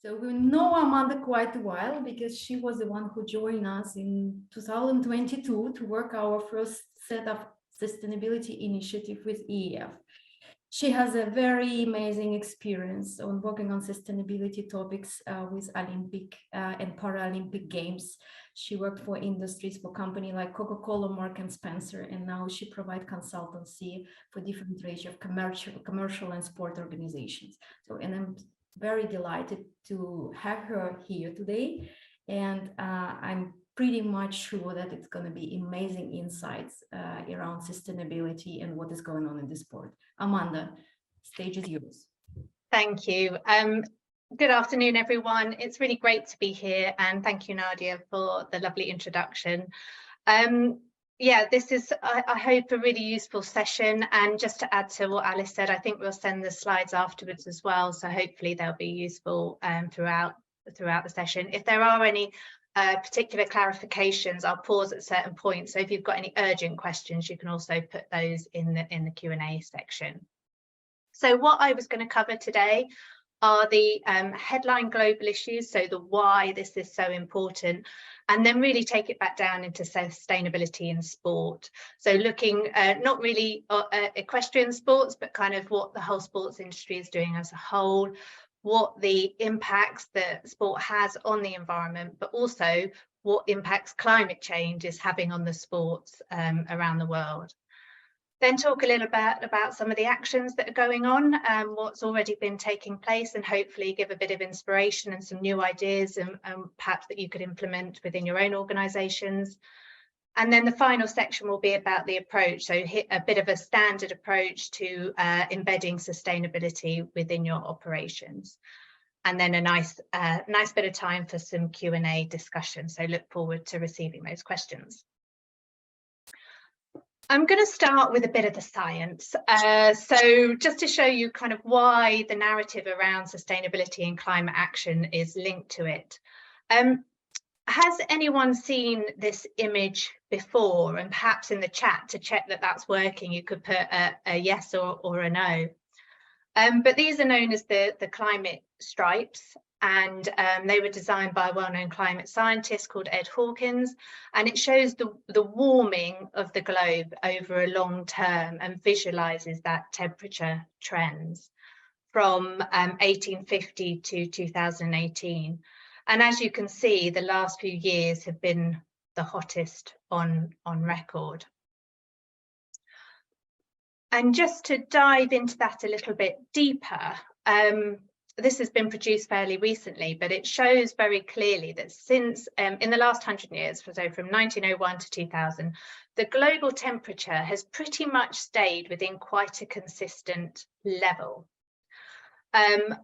So we know Amanda quite a while because she was the one who joined us in 2022 to work our first set of sustainability initiative with EEF. She has a very amazing experience on working on sustainability topics with Olympic and Paralympic Games. She worked for industries for companies like Coca-Cola, Mark and Spencer, and now she provides consultancy for different range of commercial and sport organizations. So, and I'm very delighted to have her here today, and I'm pretty much sure that it's going to be amazing insights around sustainability and what is going on in the sport. Amanda, stage is yours. Thank you. Good afternoon, everyone. It's really great to be here, and thank you, Nadia, for the lovely introduction. Yeah, this is, I hope, a really useful session. And just to add to what Alice said, I think we'll send the slides afterwards as well, so hopefully they'll be useful throughout the session. If there are any particular clarifications, I'll pause at certain points. So if you've got any urgent questions, you can also put those in the Q&A section. So what I was going to cover today are the headline global issues, so the why this is so important, and then really take it back down into sustainability in sport. So looking not really at equestrian sports, but kind of what the whole sports industry is doing as a whole, what the impacts that sport has on the environment, but also what impacts climate change is having on the sports around the world. Then talk a little bit about some of the actions that are going on, what's already been taking place, and hopefully give a bit of inspiration and some new ideas and perhaps that you could implement within your own organisations. And then the final section will be about the approach, so hit a bit of a standard approach to embedding sustainability within your operations. And then a nice bit of time for some Q&A discussion. So look forward to receiving those questions. I'm going to start with a bit of the science. So just to show you kind of why the narrative around sustainability and climate action is linked to it. Has anyone seen this image before? And perhaps in the chat, to check that that's working, you could put a yes or a no. But these are known as the climate stripes, and they were designed by a well-known climate scientist called Ed Hawkins, and it shows the warming of the globe over a long term and visualizes that temperature trends from 1850 to 2018. And as you can see, the last few years have been the hottest on record. And just to dive into that a little bit deeper, this has been produced fairly recently, but it shows very clearly that since in the last 100 years, so from 1901 to 2000, the global temperature has pretty much stayed within quite a consistent level.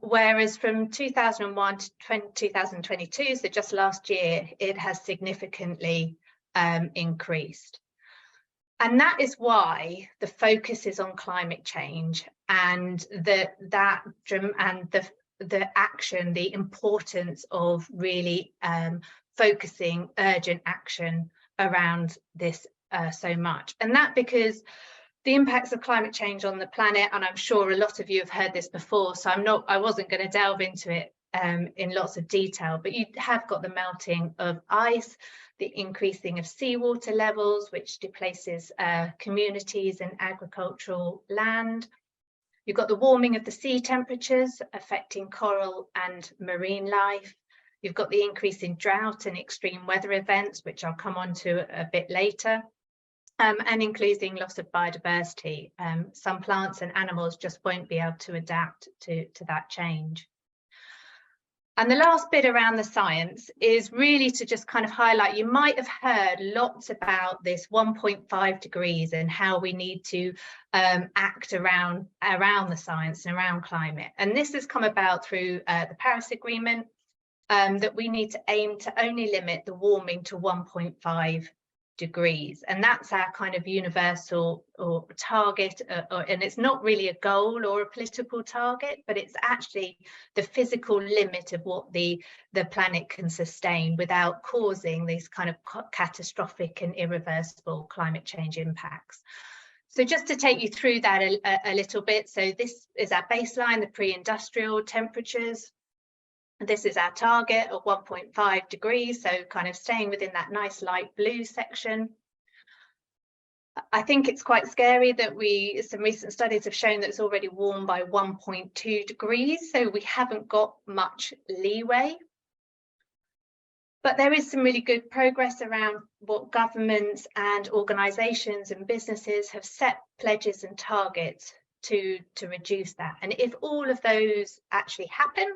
Whereas from 2001 to 2022, so just last year, it has significantly increased. And that is why the focus is on climate change and the action, the importance of really focusing urgent action around this so much. And that because the impacts of climate change on the planet, and I'm sure a lot of you have heard this before, so I wasn't going to delve into it in lots of detail, but you have got the melting of ice, the increasing of seawater levels, which displaces communities and agricultural land. You've got the warming of the sea temperatures affecting coral and marine life. You've got the increase in drought and extreme weather events, which I'll come on to a bit later. And including loss of biodiversity. Some plants and animals just won't be able to adapt to that change. And the last bit around the science is really to just kind of highlight, you might have heard lots about this 1.5 degrees and how we need to act around the science and around climate. And this has come about through the Paris Agreement, that we need to aim to only limit the warming to 1.5 degrees, and that's our kind of universal or target, and it's not really a goal or a political target, but it's actually the physical limit of what the planet can sustain without causing these kind of catastrophic and irreversible climate change impacts. So just to take you through that a little bit, so this is our baseline, the pre-industrial temperatures. This is our target of 1.5 degrees, so kind of staying within that nice light blue section. I think it's quite scary that some recent studies have shown that it's already warmed by 1.2 degrees, so we haven't got much leeway. But there is some really good progress around what governments and organisations and businesses have set pledges and targets to reduce that. And if all of those actually happen,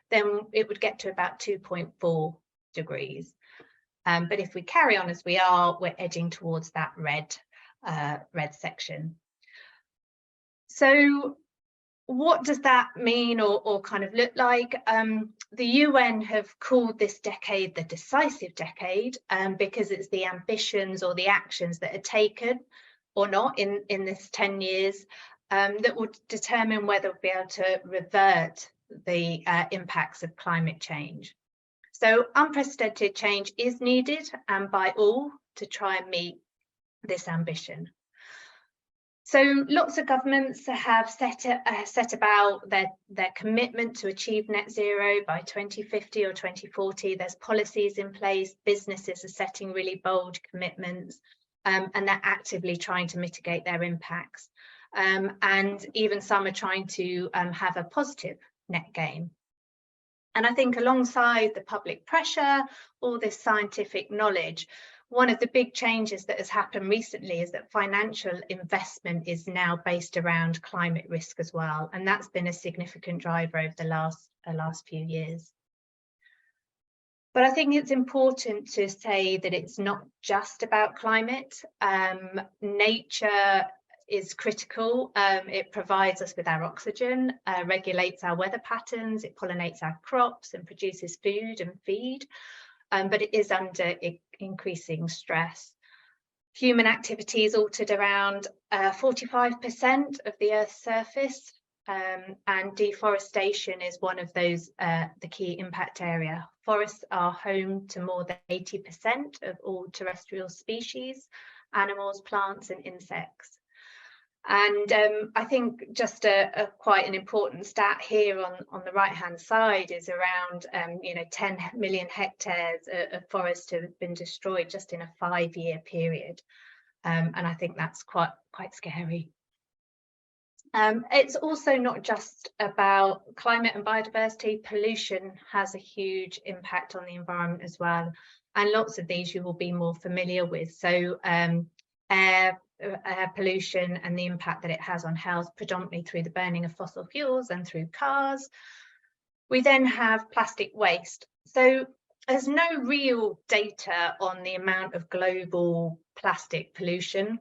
then it would get to about 2.4 degrees. But if we carry on as we are, we're edging towards that red section. So what does that mean or kind of look like? The UN have called this decade the decisive decade because it's the ambitions or the actions that are taken or not in this 10 years that would determine whether we'll be able to revert the impacts of climate change. So unprecedented change is needed, and by all, to try and meet this ambition. So lots of governments have set about their commitment to achieve net zero by 2050 or 2040. There's policies in place, businesses are setting really bold commitments, and they're actively trying to mitigate their impacts. And even some are trying to have a positive net gain. And I think alongside the public pressure, all this scientific knowledge, one of the big changes that has happened recently is that financial investment is now based around climate risk as well. And that's been a significant driver over the last few years. But I think it's important to say that it's not just about climate. Nature is critical. It provides us with our oxygen, regulates our weather patterns, it pollinates our crops and produces food and feed, but it is under increasing stress. Human activities altered around 45% of the Earth's surface, and deforestation is one of those, the key impact area. Forests are home to more than 80% of all terrestrial species, animals, plants and insects. And I think just quite an important stat here on the right hand side is around 10 million hectares of forest have been destroyed just in a 5-year period, and I think that's quite scary. It's also not just about climate and biodiversity. Pollution has a huge impact on the environment as well, and lots of these you will be more familiar with. So air pollution and the impact that it has on health, predominantly through the burning of fossil fuels and through cars. We then have plastic waste. So there's no real data on the amount of global plastic pollution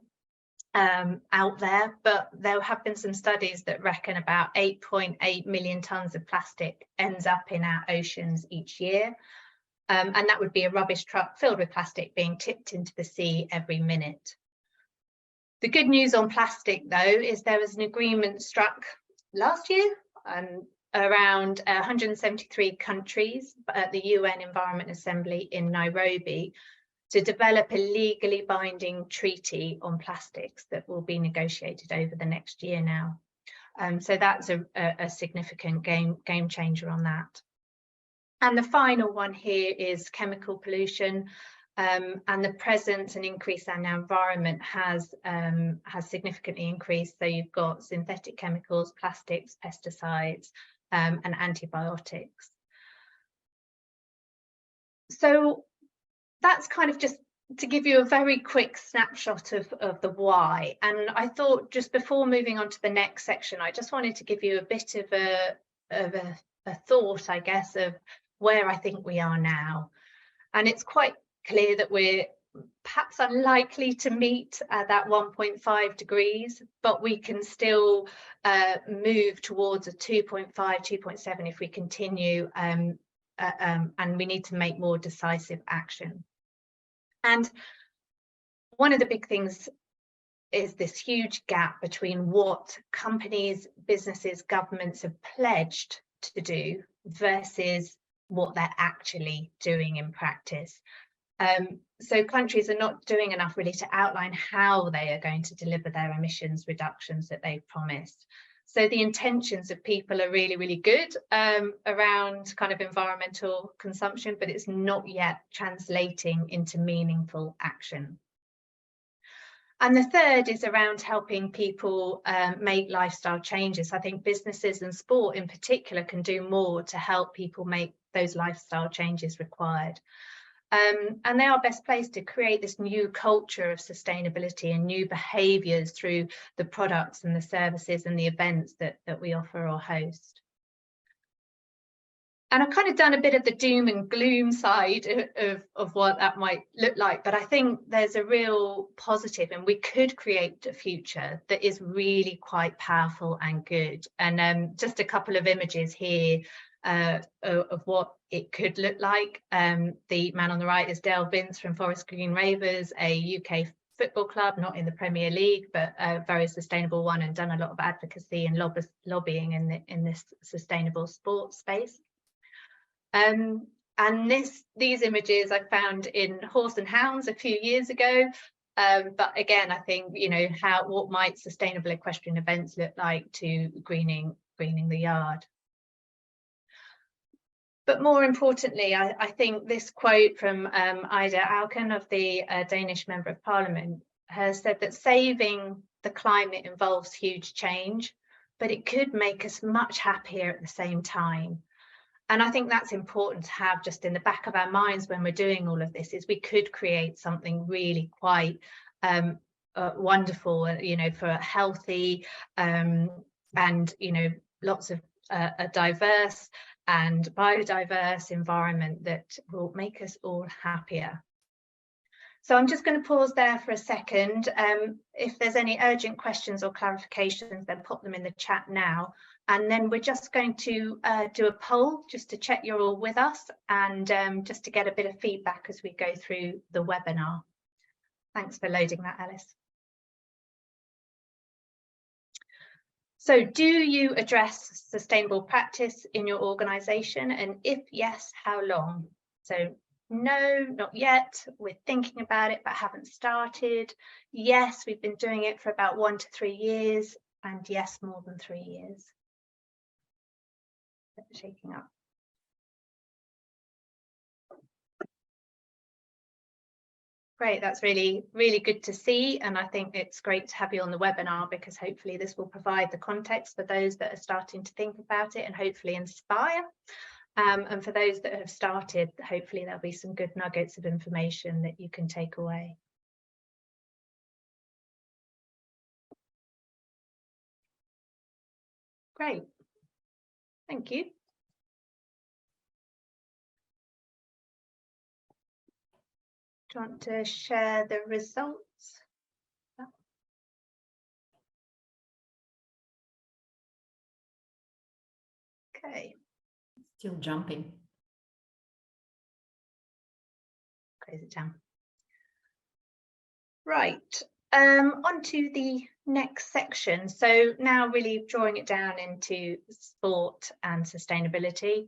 out there, but there have been some studies that reckon about 8.8 million tons of plastic ends up in our oceans each year. And that would be a rubbish truck filled with plastic being tipped into the sea every minute. The good news on plastic, though, is there was an agreement struck last year around 173 countries at the UN Environment Assembly in Nairobi to develop a legally binding treaty on plastics that will be negotiated over the next year now. So that's a significant game changer on that. And the final one here is chemical pollution. And the presence and increase in our environment has significantly increased. So you've got synthetic chemicals, plastics, pesticides, and antibiotics. So that's kind of just to give you a very quick snapshot of the why. And I thought just before moving on to the next section, I just wanted to give you a bit of a thought, I guess, of where I think we are now. And it's quite clear that we're perhaps unlikely to meet that 1.5 degrees, but we can still move towards a 2.5, 2.7 if we continue, and we need to make more decisive action. And one of the big things is this huge gap between what companies, businesses, governments have pledged to do versus what they're actually doing in practice. So countries are not doing enough really to outline how they are going to deliver their emissions reductions that they've promised. So the intentions of people are really, really good around kind of environmental consumption, but it's not yet translating into meaningful action. And the third is around helping people make lifestyle changes. I think businesses and sport in particular can do more to help people make those lifestyle changes required. And they are best placed to create this new culture of sustainability and new behaviours through the products and the services and the events that we offer or host. And I've kind of done a bit of the doom and gloom side of what that might look like, but I think there's a real positive, and we could create a future that is really quite powerful and good. And just a couple of images here of what it could look like. The man on the right is Dale Vince from Forest Green Ravers, a UK football club, not in the Premier League, but a very sustainable one, and done a lot of advocacy and lobbying in this sustainable sports space. And these images I found in Horse and Hounds a few years ago. But again, I think, you know, what might sustainable equestrian events look like to greening the yard. But more importantly, I think this quote from Ida Auken, of the Danish Member of Parliament, has said that saving the climate involves huge change, but it could make us much happier at the same time. And I think that's important to have just in the back of our minds when we're doing all of this, is we could create something really quite wonderful, you know, for a healthy and, you know, lots of a diverse and biodiverse environment that will make us all happier. So I'm just going to pause there for a second. If there's any urgent questions or clarifications, then pop them in the chat now. And then we're just going to do a poll just to check you're all with us, and just to get a bit of feedback as we go through the webinar. Thanks for loading that, Alice. So do you address sustainable practice in your organisation? And if yes, how long? So no, not yet. We're thinking about it, but haven't started. Yes, we've been doing it for about 1 to 3 years. And yes, more than 3 years. Shaking up. Great, that's really, really good to see. And I think it's great to have you on the webinar, because hopefully this will provide the context for those that are starting to think about it and hopefully inspire. And for those that have started, hopefully there'll be some good nuggets of information that you can take away. Great, thank you. Do you want to share the results? Okay. Still jumping. Close it down. Right, on to the next section. So now really drawing it down into sport and sustainability.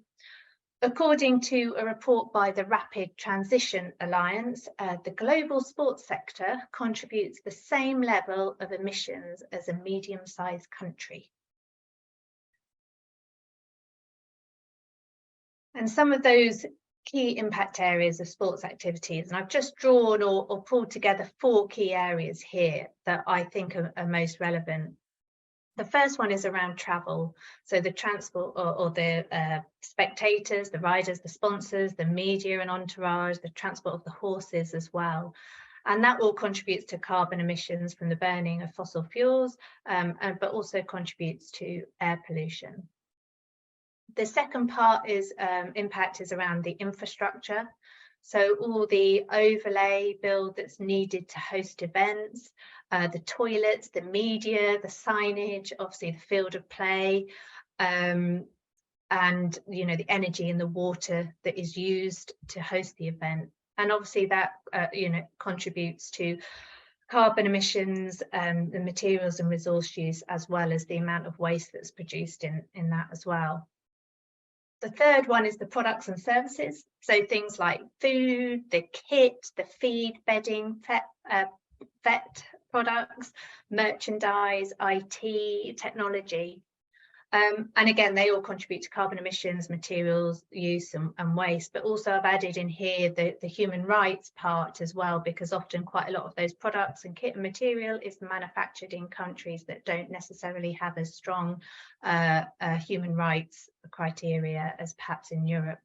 According to a report by the Rapid Transition Alliance, the global sports sector contributes the same level of emissions as a medium-sized country. And some of those key impact areas of sports activities, and I've just drawn or pulled together 4 key areas here that I think are most relevant. The first one is around travel. So the transport or the spectators, the riders, the sponsors, the media and entourage, the transport of the horses as well. And that all contributes to carbon emissions from the burning of fossil fuels, but also contributes to air pollution. The second part is impact is around the infrastructure. So all the overlay build that's needed to host events, the toilets, the media, the signage, obviously the field of play, and you know, the energy and the water that is used to host the event. And obviously that you know, contributes to carbon emissions, the materials and resource use, as well as the amount of waste that's produced in that as well. The third one is the products and services. So things like food, the kit, the feed, bedding, vet products, merchandise, IT, technology. And again, they all contribute to carbon emissions, materials use and waste, but also I've added in here the human rights part as well, because often quite a lot of those products and kit and material is manufactured in countries that don't necessarily have as strong human rights criteria as perhaps in Europe.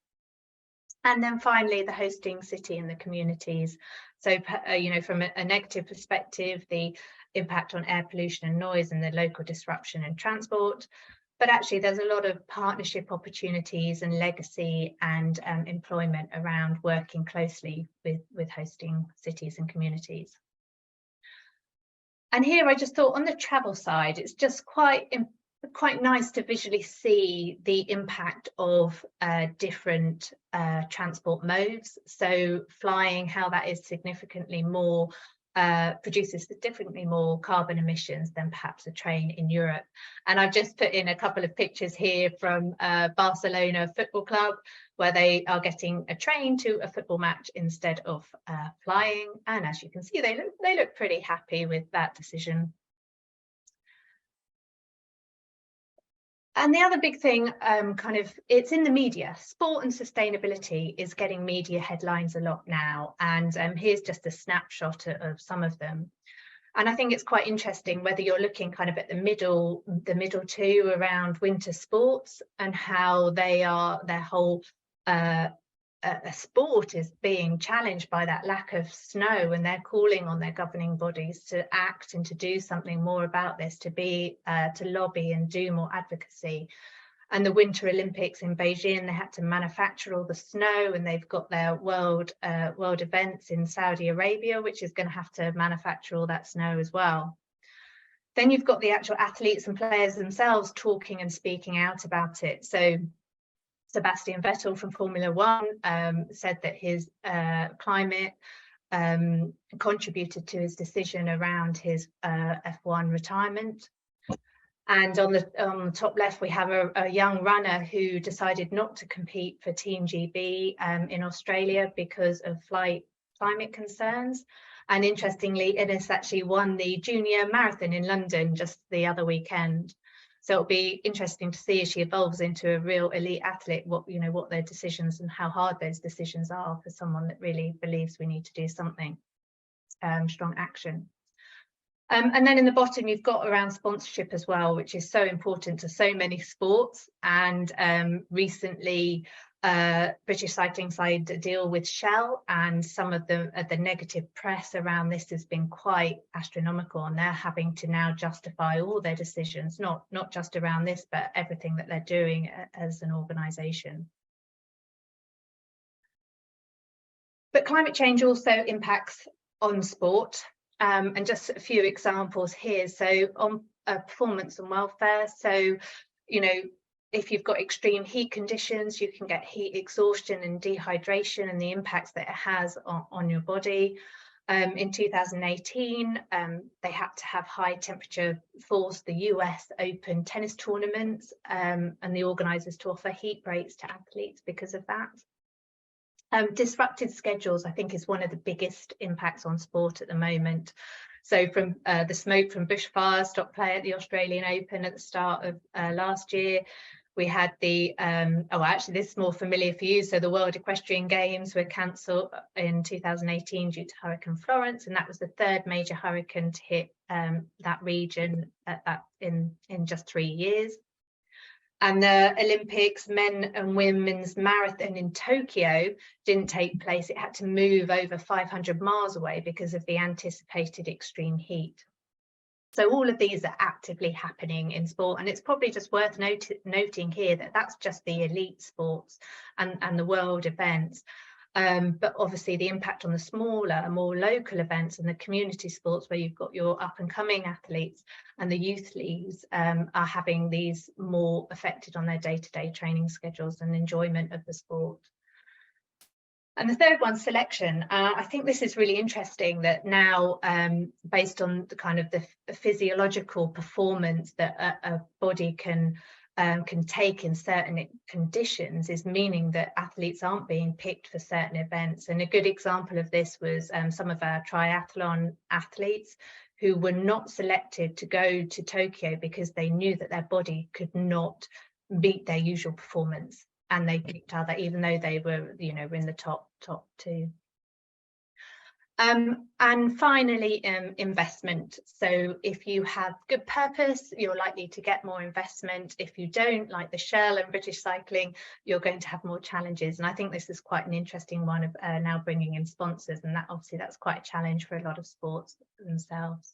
And then finally, the hosting city and the communities. So, you know, from a negative perspective, the impact on air pollution and noise and the local disruption and transport. But actually, there's a lot of partnership opportunities and legacy and employment around working closely with hosting cities and communities. And here I just thought on the travel side, it's just quite nice to visually see the impact of different transport modes. So flying, how that is significantly more, produces significantly more carbon emissions than perhaps a train in Europe. And I've just put in a couple of pictures here from Barcelona Football Club, where they are getting a train to a football match instead of flying. And as you can see, they look pretty happy with that decision. And the other big thing, it's in the media. Sport and sustainability is getting media headlines a lot now. And here's just a snapshot of some of them. And I think it's quite interesting whether you're looking kind of at the middle two around winter sports and how their whole sport is being challenged by that lack of snow, and they're calling on their governing bodies to act and to do something more about this, to lobby and do more advocacy. And the Winter Olympics in Beijing, they had to manufacture all the snow, and they've got their world events in Saudi Arabia, which is going to have to manufacture all that snow as well. Then you've got the actual athletes and players themselves talking and speaking out about it. So Sebastian Vettel from Formula One said that his climate contributed to his decision around his F1 retirement. And on the top left, we have a young runner who decided not to compete for Team GB in Australia because of climate concerns. And interestingly, Ines actually won the junior marathon in London just the other weekend. So it'll be interesting to see as she evolves into a real elite athlete, what their decisions and how hard those decisions are for someone that really believes we need to do something, strong action. And then in the bottom, you've got around sponsorship as well, which is so important to so many sports. And recently, British Cycling signed a deal with Shell, and some of the negative press around this has been quite astronomical, and they're having to now justify all their decisions, not just around this, but everything that they're doing as an organisation. But climate change also impacts on sport, and just a few examples here. So on performance and welfare, so if you've got extreme heat conditions, you can get heat exhaustion and dehydration and the impacts that it has on your body. In 2018, they had to have high temperature force the US Open tennis tournaments and the organisers to offer heat breaks to athletes because of that. Disrupted schedules, I think, is one of the biggest impacts on sport at the moment. So from the smoke from bushfires stopped play at the Australian Open at the start of last year. We had the, actually this is more familiar for you. So the World Equestrian Games were cancelled in 2018 due to Hurricane Florence, and that was the third major hurricane to hit that region in just 3 years. And the Olympics men and women's marathon in Tokyo didn't take place. It had to move over 500 miles away because of the anticipated extreme heat. So all of these are actively happening in sport, and it's probably just worth noting here that that's just the elite sports and the world events. But obviously the impact on the smaller, more local events and the community sports where you've got your up and coming athletes and the youth leagues are having these more affected on their day-to-day training schedules and enjoyment of the sport. And the third one, selection. I think this is really interesting that now, based on the kind of the physiological performance that a body can can take in certain conditions is meaning that athletes aren't being picked for certain events. And a good example of this was some of our triathlon athletes who were not selected to go to Tokyo because they knew that their body could not meet their usual performance, and they picked other, even though they were, you know, in the top two. And finally, investment. So if you have good purpose, you're likely to get more investment. If you don't, like the Shell and British Cycling, you're going to have more challenges. And I think this is quite an interesting one of now bringing in sponsors, and that obviously that's quite a challenge for a lot of sports themselves.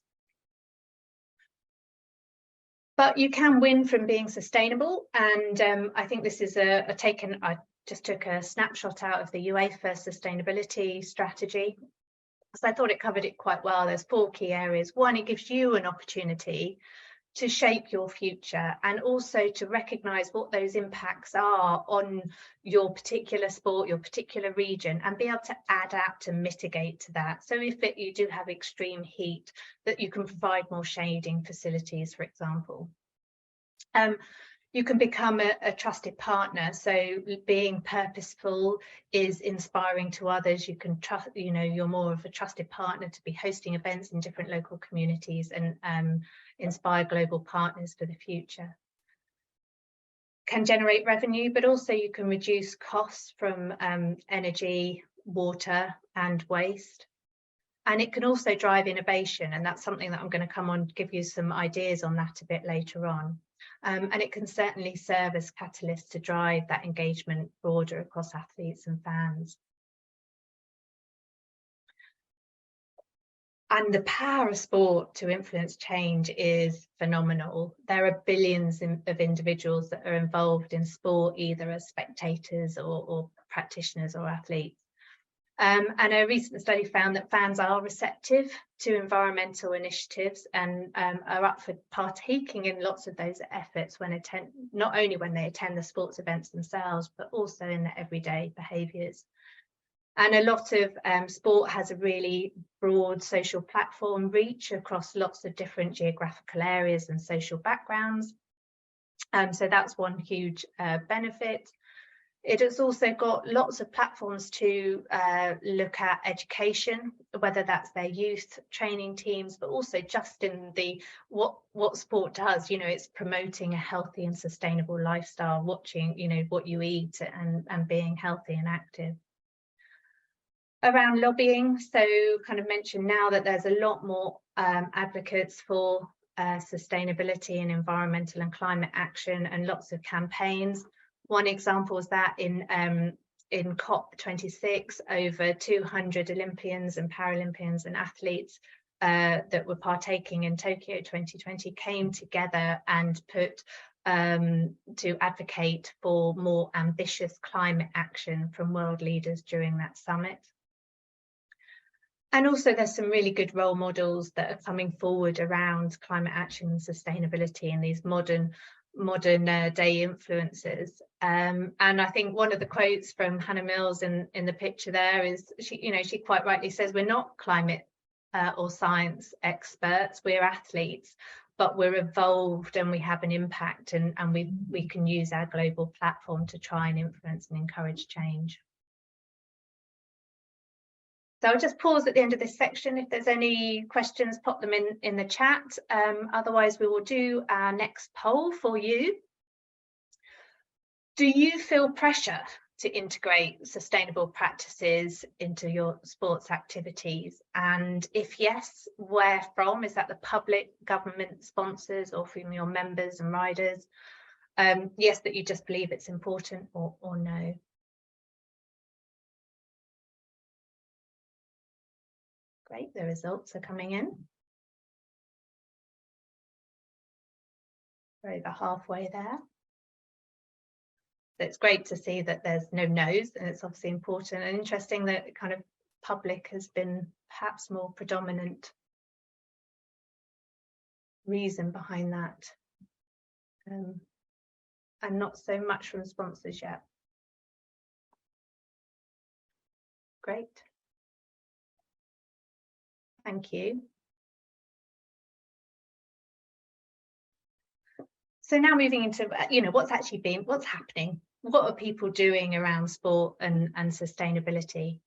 But you can win from being sustainable, and I think this is I just took a snapshot out of the UEFA sustainability strategy. So I thought it covered it quite well. There's 4 key areas. One, it gives you an opportunity to shape your future, and also to recognise what those impacts are on your particular sport, your particular region, and be able to adapt and mitigate to that. So if you do have extreme heat, that you can provide more shading facilities, for example. You can become a trusted partner. So being purposeful is inspiring to others. You can trust, you know, you're more of a trusted partner to be hosting events in different local communities and inspire global partners for the future. Can generate revenue, but also you can reduce costs from energy, water and waste. And it can also drive innovation, and that's something that I'm going to come on, give you some ideas on that a bit later on. And it can certainly serve as catalyst to drive that engagement broader across athletes and fans. And the power of sport to influence change is phenomenal. There are billions of individuals that are involved in sport, either as spectators or practitioners or athletes. And a recent study found that fans are receptive to environmental initiatives and are up for partaking in lots of those efforts when not only when they attend the sports events themselves, but also in their everyday behaviours. And a lot of sport has a really broad social platform reach across lots of different geographical areas and social backgrounds. So that's one huge benefit. It has also got lots of platforms to look at education, whether that's their youth training teams, but also just in the what sport does. You know, it's promoting a healthy and sustainable lifestyle, watching, you know, what you eat and being healthy and active. Around lobbying, so kind of mentioned now that there's a lot more advocates for sustainability and environmental and climate action, and lots of campaigns. One example is that in COP26, over 200 Olympians and Paralympians and athletes that were partaking in Tokyo 2020 came together and put to advocate for more ambitious climate action from world leaders during that summit. And also there's some really good role models that are coming forward around climate action and sustainability and these modern day influencers. And I think one of the quotes from Hannah Mills in the picture there is, she quite rightly says, we're not climate or science experts, we're athletes, but we're evolved and we have an impact, and we can use our global platform to try and influence and encourage change. So I'll just pause at the end of this section. If there's any questions, pop them in the chat. Otherwise, we will do our next poll for you. Do you feel pressure to integrate sustainable practices into your sports activities? And if yes, where from? Is that the public, government, sponsors, or from your members and riders? Yes, that you just believe it's important, or no? Great, the results are coming in. We're over halfway there. So it's great to see that there's no no's, and it's obviously important and interesting that kind of public has been perhaps more predominant reason behind that, and not so much from sponsors yet. Great. Thank you. So now moving into, what's happening? What are people doing around sport and sustainability?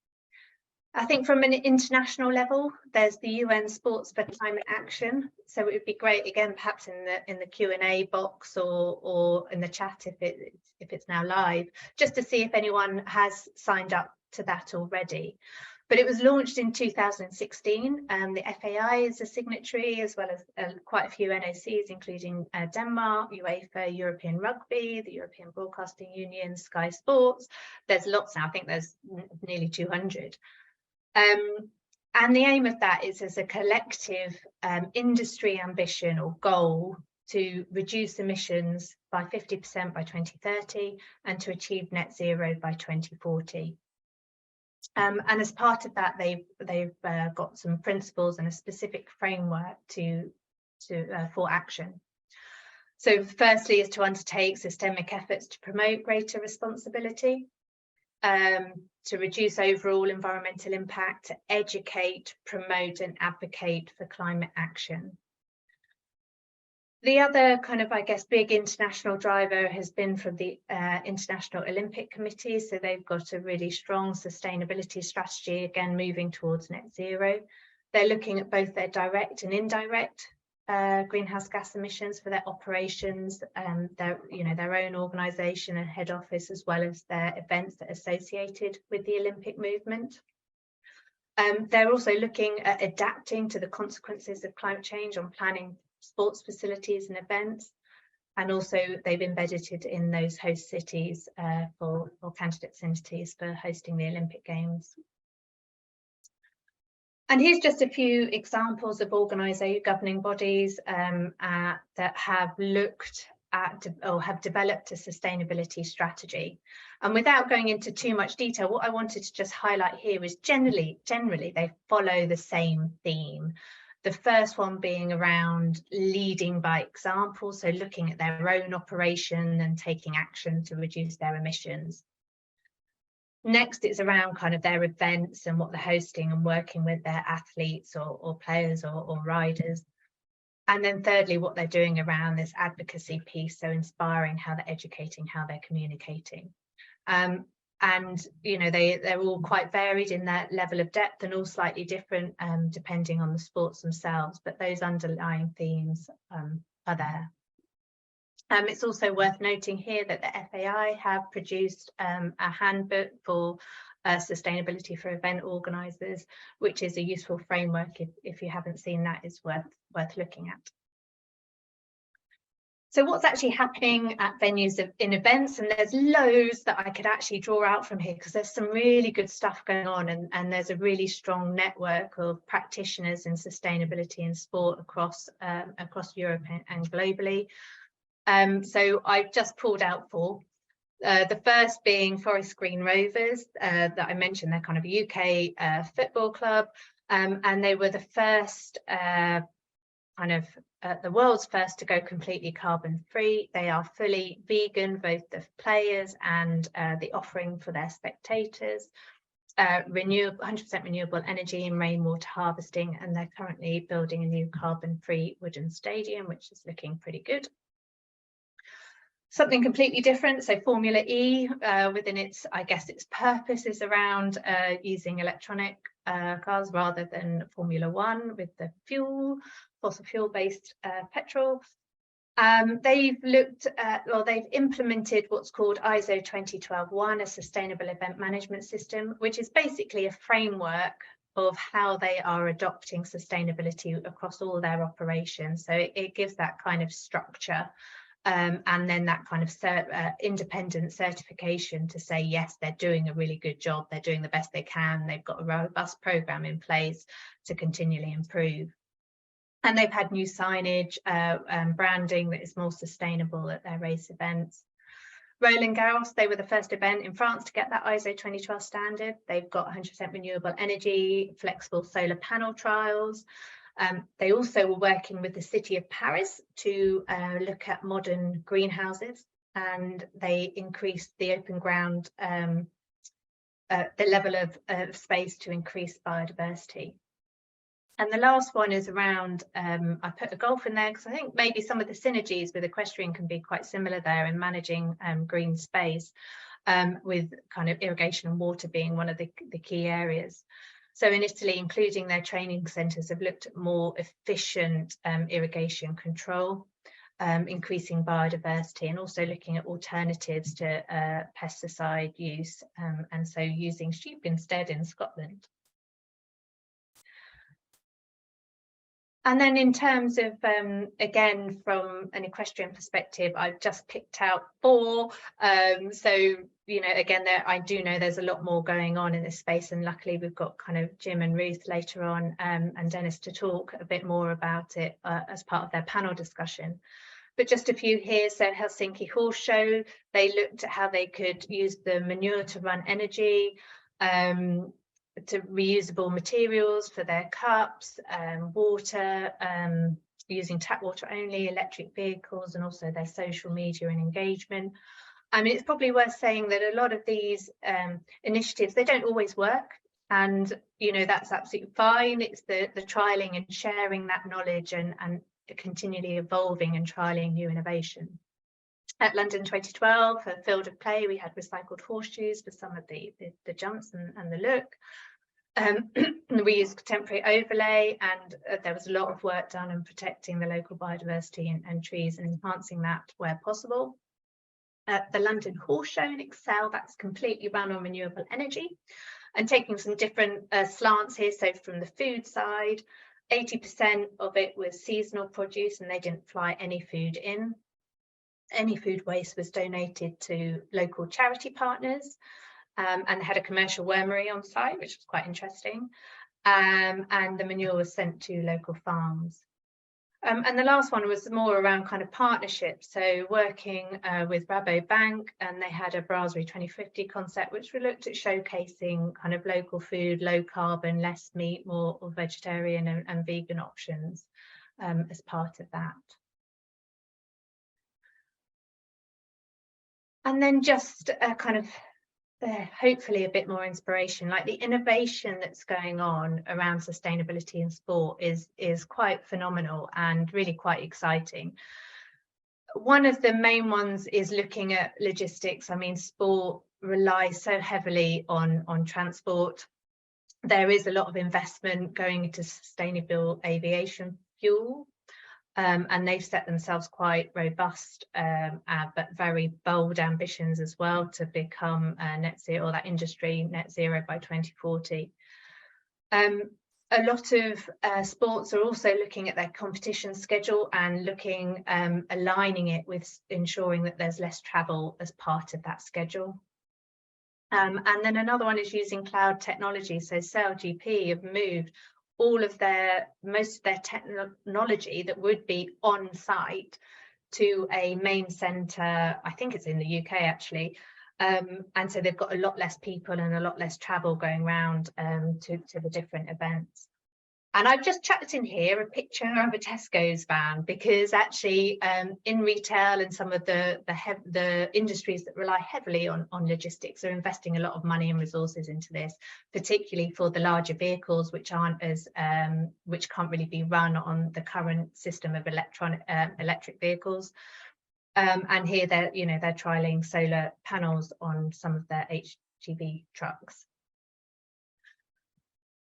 I think from an international level, there's the UN Sports for Climate Action. So it would be great, again, perhaps in the Q&A box or in the chat if it's now live, just to see if anyone has signed up to that already. But it was launched in 2016. The FAI is a signatory, as well as quite a few NOCs, including Denmark, UEFA, European Rugby, the European Broadcasting Union, Sky Sports. There's lots now, I think there's nearly 200. And the aim of that is as a collective industry ambition or goal to reduce emissions by 50% by 2030 and to achieve net zero by 2040. And as part of that, they've got some principles and a specific framework for action. So firstly is to undertake systemic efforts to promote greater responsibility, to reduce overall environmental impact, to educate, promote and advocate for climate action. The other kind of, I guess, big international driver has been from the International Olympic Committee. So they've got a really strong sustainability strategy, again, moving towards net zero. They're looking at both their direct and indirect greenhouse gas emissions for their operations, their own organisation and head office, as well as their events that are associated with the Olympic movement. They're also looking at adapting to the consequences of climate change on planning sports facilities and events, and also they've embedded it in those host cities for candidate cities for hosting the Olympic Games. And here's just a few examples of governing bodies that have looked at or have developed a sustainability strategy. And without going into too much detail, what I wanted to just highlight here is generally they follow the same theme. The first one being around leading by example, so looking at their own operation and taking action to reduce their emissions. Next, it's around kind of their events and what they're hosting and working with their athletes or players or riders. And then thirdly, what they're doing around this advocacy piece, so inspiring how they're educating, how they're communicating. And they're all quite varied in their level of depth and all slightly different depending on the sports themselves, but those underlying themes are there. It's also worth noting here that the FAI have produced a handbook for sustainability for event organisers, which is a useful framework. If you haven't seen that, it's worth looking at. So what's actually happening at venues in events, and there's loads that I could actually draw out from here because there's some really good stuff going on, and there's a really strong network of practitioners in sustainability and sport across Europe and globally. So I've just pulled out four. The first being Forest Green Rovers that I mentioned. They're kind of a UK football club, and they were the first the world's first to go completely carbon free. They are fully vegan, both the players and the offering for their spectators. 100% renewable energy and rainwater harvesting, and they're currently building a new carbon-free wooden stadium, which is looking pretty good. Something completely different, so Formula E, within its purpose is around using electronic cars rather than Formula One with the fossil fuel-based petrol. They've implemented what's called ISO 20021, a sustainable event management system, which is basically a framework of how they are adopting sustainability across all their operations. So it gives that kind of structure. And then that kind of independent certification to say, yes, they're doing a really good job, they're doing the best they can, they've got a robust program in place to continually improve. And they've had new signage and branding that is more sustainable at their race events. Roland Garros, they were the first event in France to get that ISO 2012 standard. They've got 100% renewable energy, flexible solar panel trials. They also were working with the city of Paris to look at modern greenhouses, and they increased the open ground, the level of space to increase biodiversity. And the last one is around, I put a golf in there because I think maybe some of the synergies with equestrian can be quite similar there in managing green space, with kind of irrigation and water being one of the key areas. So in Italy, including their training centres, have looked at more efficient irrigation control, increasing biodiversity, and also looking at alternatives to pesticide use, and so using sheep instead in Scotland. And then in terms of, again, from an equestrian perspective, I've just picked out 4. So, you know, again, I do know there's a lot more going on in this space, and luckily we've got kind of Jim and Ruth later on, and Dennis to talk a bit more about it as part of their panel discussion. But just a few here. So Helsinki Horse Show, they looked at how they could use the manure to run energy, to reusable materials for their cups, water, using tap water only, electric vehicles, and also their social media and engagement. I mean, it's probably worth saying that a lot of these initiatives, they don't always work, and you know, that's absolutely fine. It's the trialing and sharing that knowledge, and continually evolving and trialing new innovation. At London 2012, for Field of Play, we had recycled horseshoes for some of the jumps and the look. We used temporary overlay, and there was a lot of work done on protecting the local biodiversity and trees and enhancing that where possible. At the London Horse Show in Excel, that's completely run on renewable energy, and taking some different slants here. So from the food side, 80% of it was seasonal produce, and they didn't fly any food in. Any food waste was donated to local charity partners, and had a commercial wormery on site, which was quite interesting. And the manure was sent to local farms. And the last one was more around kind of partnerships. So working with Rabobank, and they had a Brasserie 2050 concept, which we looked at showcasing kind of local food, low carbon, less meat, more vegetarian and vegan options as part of that. And then just a kind of hopefully a bit more inspiration, like the innovation that's going on around sustainability in sport is quite phenomenal and really quite exciting. One of the main ones is looking at logistics. I mean, sport relies so heavily on transport. There is a lot of investment going into sustainable aviation fuel. And they've set themselves quite robust but very bold ambitions as well to become net zero, or that industry net zero by 2040. A lot of sports are also looking at their competition schedule and looking, aligning it with ensuring that there's less travel as part of that schedule. And then another one is using cloud technology. So SailGP have moved most of their technology that would be on site to a main centre. I think it's in the UK actually, and so they've got a lot less people and a lot less travel going around to the different events. And I've just chucked in here a picture of a Tesco's van, because actually in retail and some of the industries that rely heavily on logistics are investing a lot of money and resources into this, particularly for the larger vehicles, which aren't as which can't really be run on the current system of electric vehicles. And here they're trialing solar panels on some of their HGV trucks.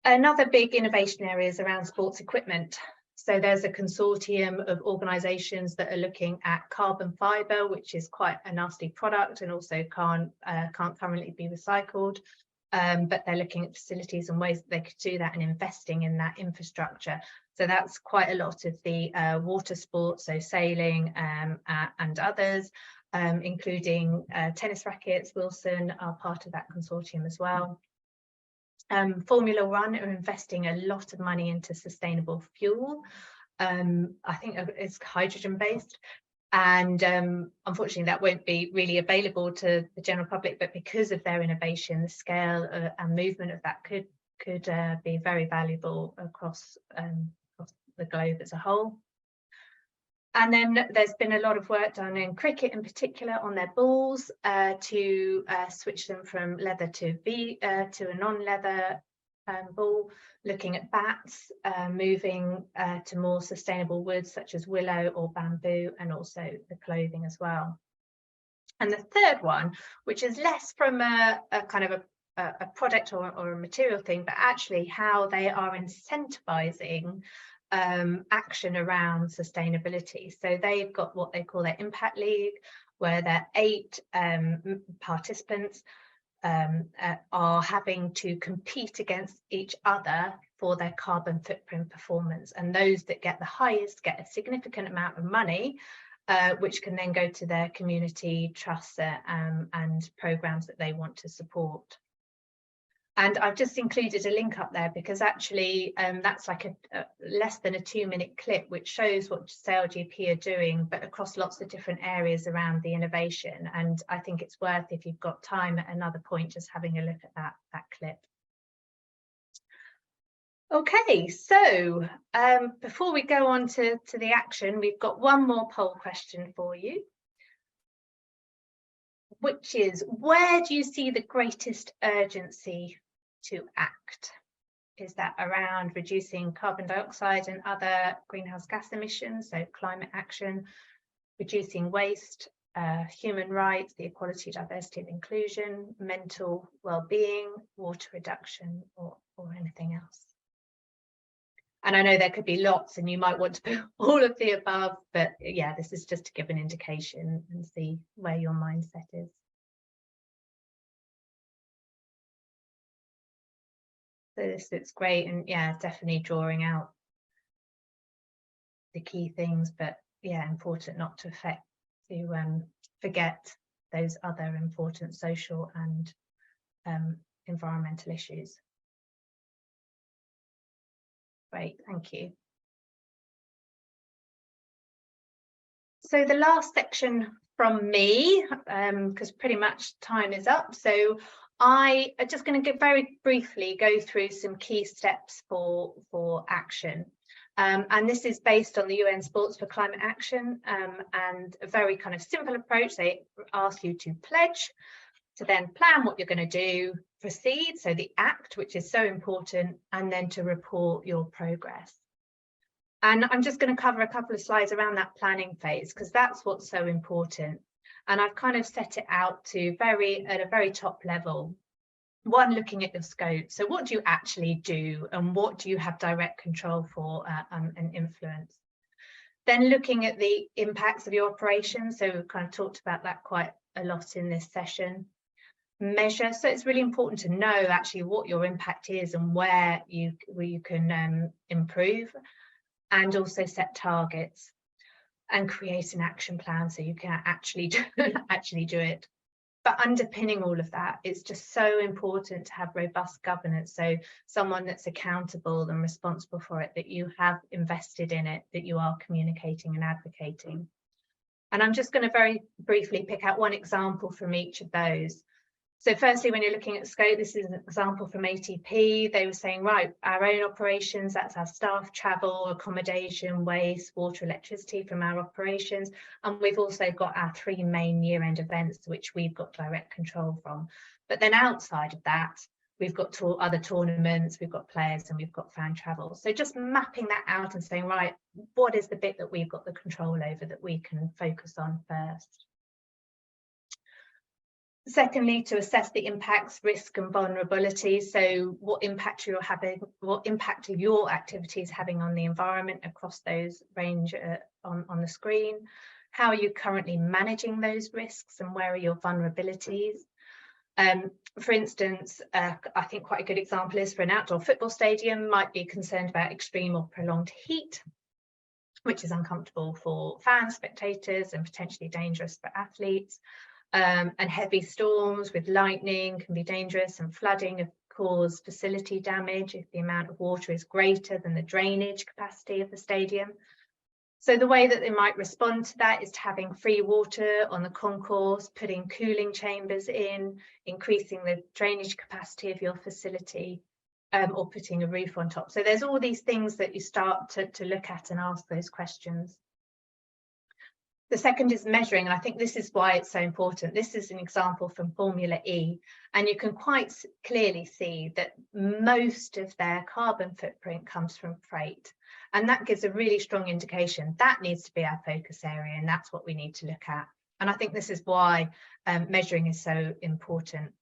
Another big innovation area is around sports equipment. So there's a consortium of organisations that are looking at carbon fibre, which is quite a nasty product and also can't currently be recycled. But they're looking at facilities and ways that they could do that and investing in that infrastructure. So that's quite a lot of the water sports, so sailing and others, including tennis rackets. Wilson are part of that consortium as well. Formula One are investing a lot of money into sustainable fuel. I think it's hydrogen based, and unfortunately that won't be really available to the general public, but because of their innovation, the scale and movement of that could be very valuable across the globe as a whole. And then there's been a lot of work done in cricket in particular on their balls to switch them from leather to a non-leather ball, looking at bats, moving to more sustainable woods such as willow or bamboo, and also the clothing as well. And the third one, which is less from a kind of a product or a material thing, but actually how they are incentivizing action around sustainability. So they've got what they call their Impact League, where their 8 participants are having to compete against each other for their carbon footprint performance. And those that get the highest get a significant amount of money, which can then go to their community trusts and programs that they want to support. And I've just included a link up there because actually that's like a less than a 2-minute clip which shows what SailGP are doing, but across lots of different areas around the innovation. And I think it's worth, if you've got time at another point, just having a look at that clip. Okay, so before we go on to the action, we've got one more poll question for you, which is, where do you see the greatest urgency to act? Is that around reducing carbon dioxide and other greenhouse gas emissions, so climate action, reducing waste, human rights, the equality, diversity and inclusion, mental well-being, water reduction, or anything else? And I know there could be lots and you might want to put all of the above, but yeah, this is just to give an indication and see where your mindset is. So this looks great, and yeah, definitely drawing out the key things, but yeah, important not to forget those other important social and environmental issues. Great, thank you. So the last section from me, because pretty much time is up, so I am just going to very briefly go through some key steps for action. And this is based on the UN Sports for Climate Action, and a very kind of simple approach. They ask you to pledge, to then plan what you're going to do, proceed, so the act, which is so important, and then to report your progress. And I'm just going to cover a couple of slides around that planning phase, because that's what's so important. And I've kind of set it out to at a very top level. One, looking at your scope. So what do you actually do and what do you have direct control for and influence? Then looking at the impacts of your operations. So we've kind of talked about that quite a lot in this session. Measure. So it's really important to know actually what your impact is and where you can improve, and also set targets and create an action plan so you can actually do it. But underpinning all of that, it's just so important to have robust governance. So someone that's accountable and responsible for it, that you have invested in it, that you are communicating and advocating. And I'm just going to very briefly pick out one example from each of those. So firstly, when you're looking at scope, this is an example from ATP. They were saying, right, our own operations, that's our staff, travel, accommodation, waste, water, electricity from our operations. And we've also got our 3 main year-end events, which we've got direct control from. But then outside of that, we've got other tournaments, we've got players, and we've got fan travel. So just mapping that out and saying, right, what is the bit that we've got the control over that we can focus on first? Secondly, to assess the impacts, risk and vulnerabilities. So what impact are your activities having on the environment across those range on the screen? How are you currently managing those risks and where are your vulnerabilities? For instance, I think quite a good example is for an outdoor football stadium might be concerned about extreme or prolonged heat, which is uncomfortable for fans, spectators, and potentially dangerous for athletes. And heavy storms with lightning can be dangerous, and flooding can cause facility damage if the amount of water is greater than the drainage capacity of the stadium. So the way that they might respond to that is to having free water on the concourse, putting cooling chambers in, increasing the drainage capacity of your facility, or putting a roof on top. So there's all these things that you start to look at and ask those questions. The second is measuring, and I think this is why it's so important. This is an example from Formula E, and you can quite clearly see that most of their carbon footprint comes from freight. And that gives a really strong indication that needs to be our focus area, and that's what we need to look at. And I think this is why measuring is so important.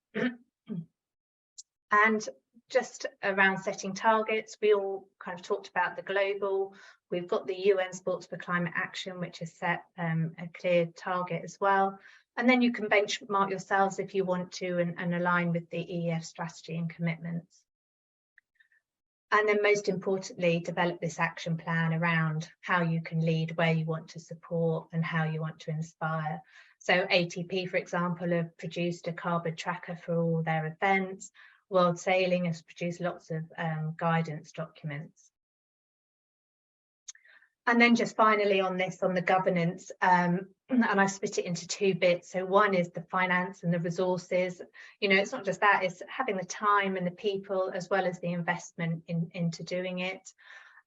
And just around setting targets, we all kind of talked about the global. We've got the UN Sports for Climate Action, which has set a clear target as well. And then you can benchmark yourselves if you want to and align with the EEF strategy and commitments. And then most importantly, develop this action plan around how you can lead, where you want to support and how you want to inspire. So ATP, for example, have produced a carbon tracker for all their events. World Sailing has produced lots of guidance documents. And then just finally on this, on the governance, and I split it into two bits. So one is the finance and the resources. You know, it's not just that, it's having the time and the people as well as the investment into doing it.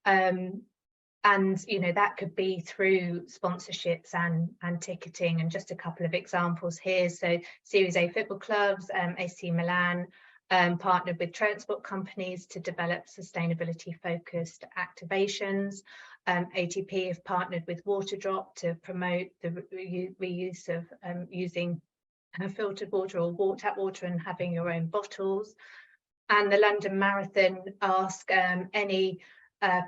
And, you know, that could be through sponsorships and ticketing, and just a couple of examples here. So Series A football clubs, AC Milan, partnered with transport companies to develop sustainability focused activations. ATP have partnered with Waterdrop to promote the reuse of using filtered water or tap water and having your own bottles. And the London Marathon ask any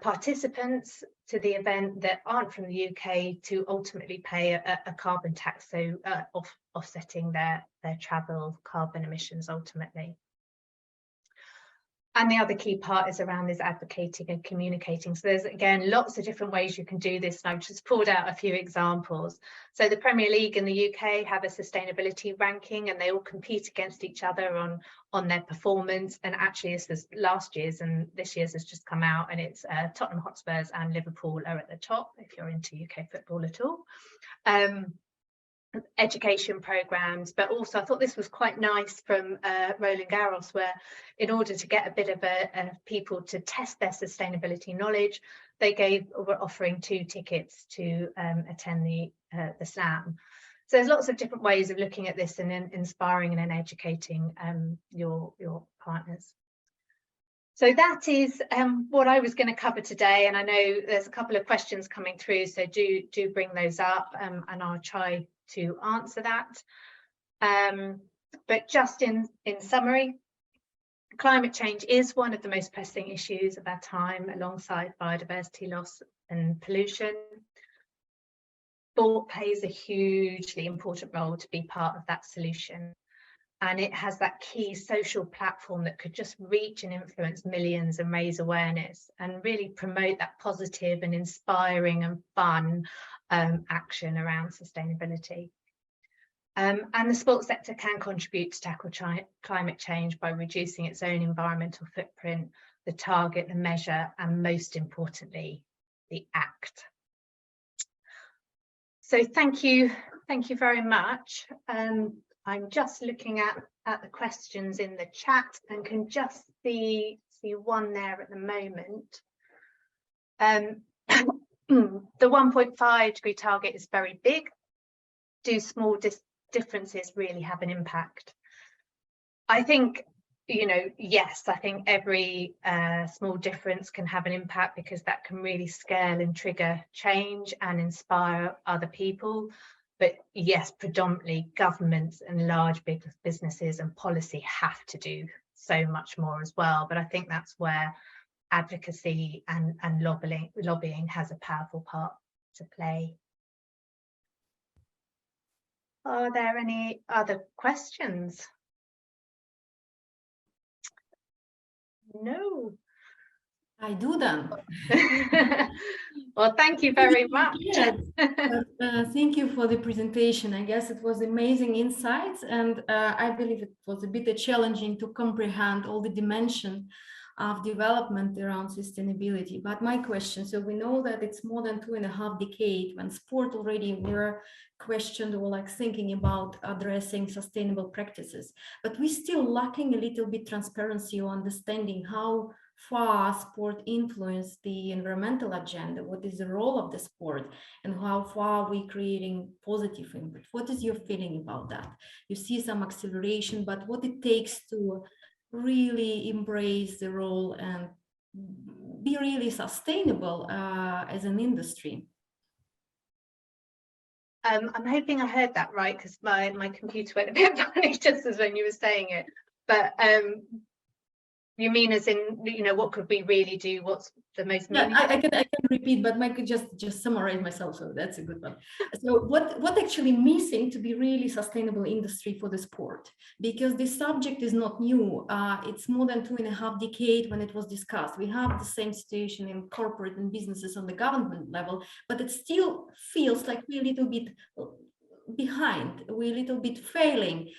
participants to the event that aren't from the UK to ultimately pay a carbon tax, so offsetting their travel carbon emissions ultimately. And the other key part is around this advocating and communicating. So there's, again, lots of different ways you can do this, and I've just pulled out a few examples. So the Premier League in the UK have a sustainability ranking, and they all compete against each other on their performance. And actually this was last year's, and this year's has just come out, and it's Tottenham Hotspurs and Liverpool are at the top, if you're into UK football at all. Education programs, but also I thought this was quite nice from Roland Garros, where in order to get a bit of people to test their sustainability knowledge, they were offering 2 tickets to attend the slam. So there's lots of different ways of looking at this and inspiring and educating your partners. So that is what I was going to cover today, and I know there's a couple of questions coming through, so do bring those up, and I'll try to answer that. But just in summary, climate change is one of the most pressing issues of our time, alongside biodiversity loss and pollution. Sport plays a hugely important role to be part of that solution. And it has that key social platform that could just reach and influence millions and raise awareness and really promote that positive and inspiring and fun action around sustainability. And the sports sector can contribute to tackle climate change by reducing its own environmental footprint, the target, the measure, and most importantly, the act. So thank you very much. I'm just looking at the questions in the chat and can just see one there at the moment. The 1.5 degree target is very big. Do small differences really have an impact? I think, you know, yes, I think every small difference can have an impact, because that can really scale and trigger change and inspire other people. But yes, predominantly governments and large big businesses and policy have to do so much more as well. But I think that's where advocacy and lobbying has a powerful part to play. Are there any other questions? No. I do then. Well, thank you very much. Thank you for the presentation. I guess it was amazing insights, and I believe it was a bit challenging to comprehend all the dimension of development around sustainability. But my question, so we know that it's more than 2.5 decades when sport already were questioned or like thinking about addressing sustainable practices, but we're still lacking a little bit transparency or understanding how far sport influence the environmental agenda, what is the role of the sport, and how far we creating positive impact. What is your feeling about that? You see some acceleration, but what it takes to really embrace the role and be really sustainable as an industry? I'm hoping I heard that right, because my computer went a bit funny just as when you were saying it. But you mean as in, what could we really do? What's the most meaningful? I can repeat, but Mike could just summarize myself, so that's a good one. So what actually missing to be really sustainable industry for the sport? Because this subject is not new. It's more than 2.5 decades when it was discussed. We have the same situation in corporate and businesses on the government level, but it still feels like we're a little bit behind, we're a little bit failing.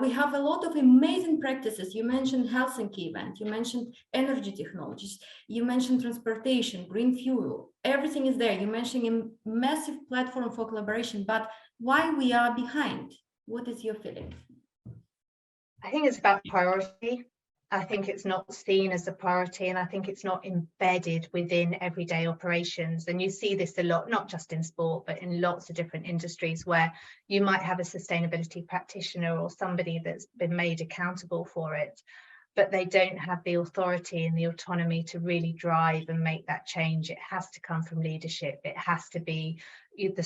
We have a lot of amazing practices. You mentioned Helsinki event, you mentioned energy technologies, you mentioned transportation, green fuel, everything is there. You mentioned a massive platform for collaboration, but why we are behind? What is your feeling? I think it's about priority. I think it's not seen as a priority, and I think it's not embedded within everyday operations. And you see this a lot, not just in sport, but in lots of different industries, where you might have a sustainability practitioner or somebody that's been made accountable for it, but they don't have the authority and the autonomy to really drive and make that change. It has to come from leadership. It has to be the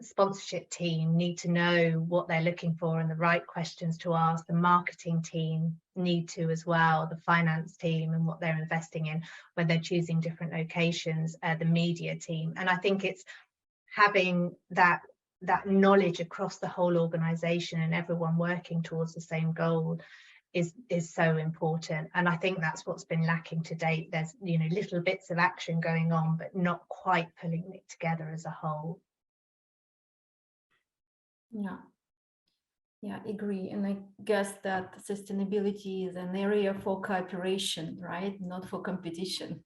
sponsorship team need to know what they're looking for and the right questions to ask. The marketing team need to as well, the finance team and what they're investing in when they're choosing different locations, the media team. And I think it's having that knowledge across the whole organization and everyone working towards the same goal is so important. And I think that's what's been lacking to date. There's little bits of action going on, but not quite pulling it together as a whole. Yeah, agree. And I guess that sustainability is an area for cooperation, right? Not for competition,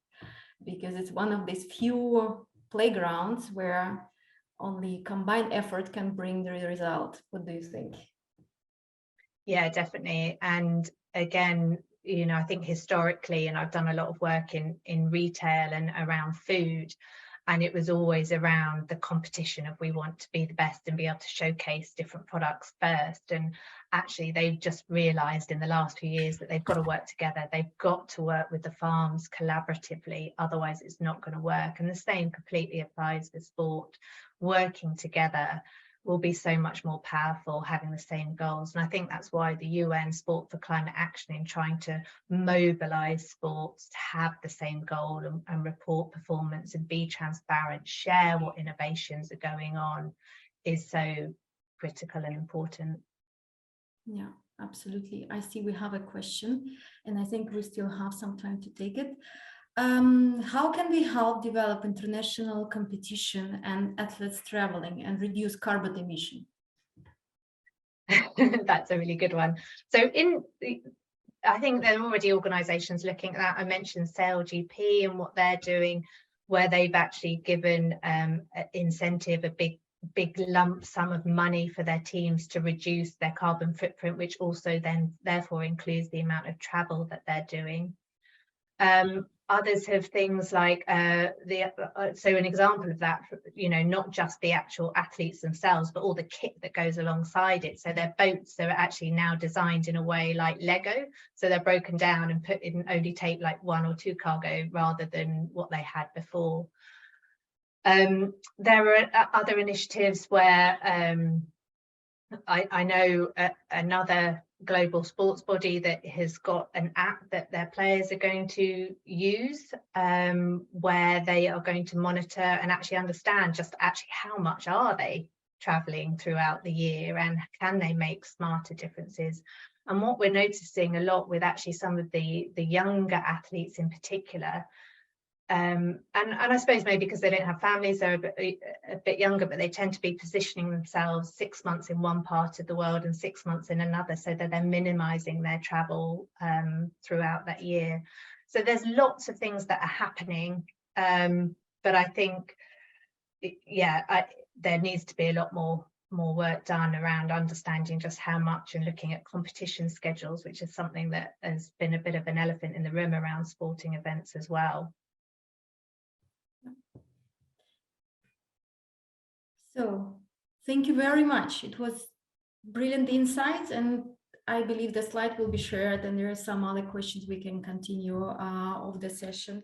because it's one of these few playgrounds where only combined effort can bring the result. What do you think? Yeah, definitely. And again, I think historically, and I've done a lot of work in retail and around food, and it was always around the competition of we want to be the best and be able to showcase different products first. And actually they've just realized in the last few years that they've got to work together. They've got to work with the farms collaboratively, otherwise it's not going to work. And the same completely applies with sport. Working together will be so much more powerful, having the same goals. And I think that's why the UN Sport for Climate Action, in trying to mobilize sports to have the same goal and report performance and be transparent, share what innovations are going on, is so critical and important. Yeah, absolutely. I see we have a question, and I think we still have some time to take it. How can we help develop international competition and athletes traveling and reduce carbon emission? That's a really good one. So I think there are already organisations looking at that. I mentioned SailGP and what they're doing, where they've actually given an incentive, a big lump sum of money for their teams to reduce their carbon footprint, which also then therefore includes the amount of travel that they're doing. Others have things like so an example of that, not just the actual athletes themselves, but all the kit that goes alongside it. So their boats are actually now designed in a way like Lego. So they're broken down and put in, only take like 1 or 2 cargo rather than what they had before. There are other initiatives where I know another global sports body that has got an app that their players are going to use, where they are going to monitor and actually understand just actually how much are they traveling throughout the year and can they make smarter differences. And what we're noticing a lot with actually some of the younger athletes in particular, and I suppose maybe because they don't have families, they're a bit younger, but they tend to be positioning themselves 6 months in one part of the world and 6 months in another, so that they're minimizing their travel throughout that year. So there's lots of things that are happening, but I think, there needs to be a lot more more work done around understanding just how much, and looking at competition schedules, which is something that has been a bit of an elephant in the room around sporting events as well. So thank you very much. It was brilliant insights, and I believe the slide will be shared, and there are some other questions we can continue of the session.